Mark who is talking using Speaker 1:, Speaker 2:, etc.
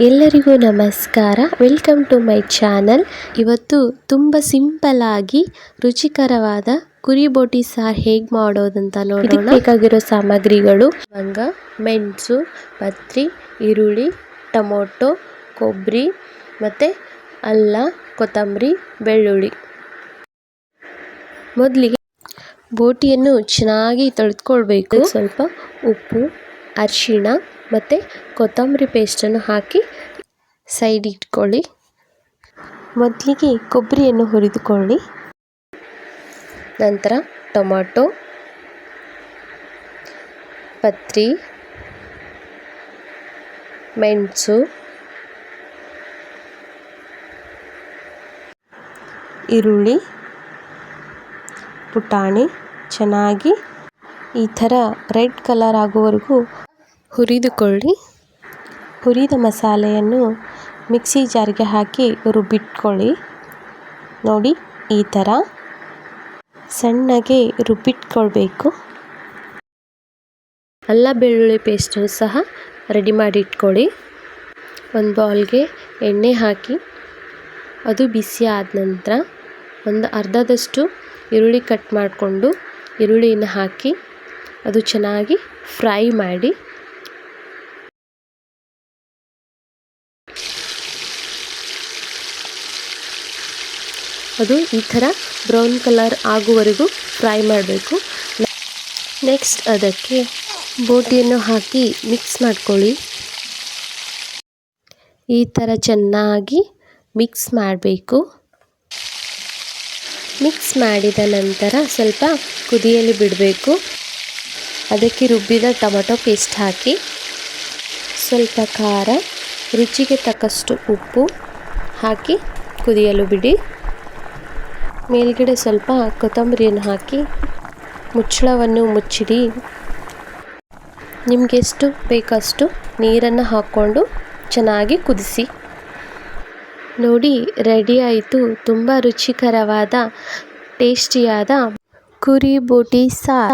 Speaker 1: ಎಲ್ಲರಿಗೂ ನಮಸ್ಕಾರ. Welcome to my channel. ಇವತ್ತು ತುಂಬ ಸಿಂಪಲ್ ಆಗಿ ರುಚಿಕರವಾದ ಕುರಿ ಬೋಟಿ ಸಾರು ಹೇಗೆ ಮಾಡೋದಂತ ನೋಡೋಣ. ಬೇಕಾಗಿರೋ ಸಾಮಗ್ರಿಗಳು: ಲವಂಗ, ಮೆಣಸು, ಪತ್ರಿ, ಈರುಳ್ಳಿ, ಟೊಮೊಟೊ, ಕೊಬ್ಬರಿ ಮತ್ತು ಅಲ್ಲ, ಕೊತ್ತಂಬರಿ, ಬೆಳ್ಳುಳ್ಳಿ. ಮೊದಲಿಗೆ ಬೋಟಿಯನ್ನು ಚೆನ್ನಾಗಿ ತೊಳೆದುಕೊಳ್ಬೇಕು. ಸ್ವಲ್ಪ ಉಪ್ಪು, ಅರಿಶಿಣ ಮತ್ತು ಕೊತ್ತಂಬರಿ ಪೇಸ್ಟನ್ನು ಹಾಕಿ ಸೈಡ್ ಇಟ್ಕೊಳ್ಳಿ. ಮೊದಲಿಗೆ ಕೊಬ್ಬರಿಯನ್ನು ಹುರಿದುಕೊಳ್ಳಿ. ನಂತರ ಟೊಮೊಟೊ, ಪತ್ರಿ, ಮೆಣಸು, ಈರುಳ್ಳಿ, ಪುಟಾಣಿ ಚೆನ್ನಾಗಿ ಈ ಥರ ರೆಡ್ ಕಲರ್ ಆಗುವವರೆಗೂ ಹುರಿದುಕೊಳ್ಳಿ. ಹುರಿದ ಮಸಾಲೆಯನ್ನು ಮಿಕ್ಸಿ ಜಾರ್ಗೆ ಹಾಕಿ ರುಬ್ಬಿಟ್ಕೊಳ್ಳಿ. ನೋಡಿ, ಈ ಥರ ಸಣ್ಣಗೆ ರುಬ್ಬಿಟ್ಕೊಳ್ಬೇಕು. ಅಲ್ಲ ಬೆಳ್ಳುಳ್ಳಿ ಪೇಸ್ಟನ್ನು ಸಹ ರೆಡಿ ಮಾಡಿ ಇಟ್ಕೊಳ್ಳಿ. ಒಂದು ಬೌಲ್ಗೆ ಎಣ್ಣೆ ಹಾಕಿ ಅದು ಬಿಸಿ ಆದ ನಂತರ ಒಂದು ಅರ್ಧದಷ್ಟು ಈರುಳ್ಳಿ ಕಟ್ ಮಾಡಿಕೊಂಡು ಈರುಳ್ಳಿಯನ್ನು ಹಾಕಿ ಅದು ಚೆನ್ನಾಗಿ ಫ್ರೈ ಮಾಡಿ. ಅದು ಈ ಥರ ಬ್ರೌನ್ ಕಲರ್ ಆಗುವವರೆಗೂ ಫ್ರೈ ಮಾಡಬೇಕು. ನೆಕ್ಸ್ಟ್ ಅದಕ್ಕೆ ಬೋಟಿಯನ್ನು ಹಾಕಿ ಮಿಕ್ಸ್ ಮಾಡ್ಕೊಳ್ಳಿ. ಈ ಥರ ಚೆನ್ನಾಗಿ ಮಿಕ್ಸ್ ಮಾಡಬೇಕು. ಮಿಕ್ಸ್ ಮಾಡಿದ ನಂತರ ಸ್ವಲ್ಪ ಕುದಿಯಲು ಬಿಡಬೇಕು. ಅದಕ್ಕೆ ರುಬ್ಬಿದ ಟೊಮೊಟೊ ಪೇಸ್ಟ್ ಹಾಕಿ ಸ್ವಲ್ಪ ಖಾರ, ರುಚಿಗೆ ತಕ್ಕಷ್ಟು ಉಪ್ಪು ಹಾಕಿ ಕುದಿಯಲು ಬಿಡಿ. ಮೇಲ್ಗಡೆ ಸ್ವಲ್ಪ ಕೊತ್ತಂಬರಿಯನ್ನು ಹಾಕಿ ಮುಚ್ಚಳವನ್ನು ಮುಚ್ಚಿಡಿ. ನಿಮಗೆಷ್ಟು ಬೇಕಷ್ಟು ನೀರನ್ನು ಹಾಕ್ಕೊಂಡು ಚೆನ್ನಾಗಿ ಕುದಿಸಿ. ನೋಡಿ, ರೆಡಿ ಆಯಿತು ತುಂಬ ರುಚಿಕರವಾದ ಟೇಸ್ಟಿಯಾದ ಕುರಿ ಬೋಟಿ ಸಾರು.